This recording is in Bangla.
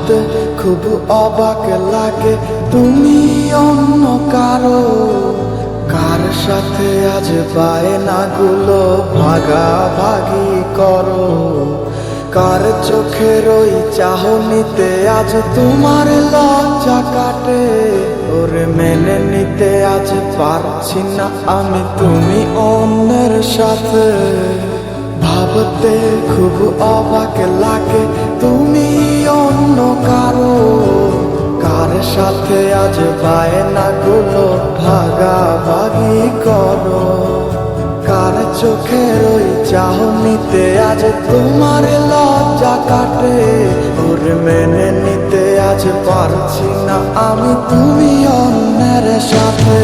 ভাবতে খুব অবাক লাগে তুমি অন্য কারো কার সাথে আজ বায়নাগুলো ভাগাভাগি করো কার চোখের ওই চাহনিতে আজ তোমার লজ্জা কাটে ওরে মেনে নিতে আজ পারছি না আমি তুমি অন্যের সাথে ভাবতে খুব অবাক লাগে তুমি অন্য কারো কার সাথে আজ বায়নাগুলো ভাগাভাগি করো কার চোখের ওই চাহনিতে আজ তোমার লজ্জা কাটে ওরে মেনে নিতে আজ পারছি না আমি তুমি অন্যের সাথে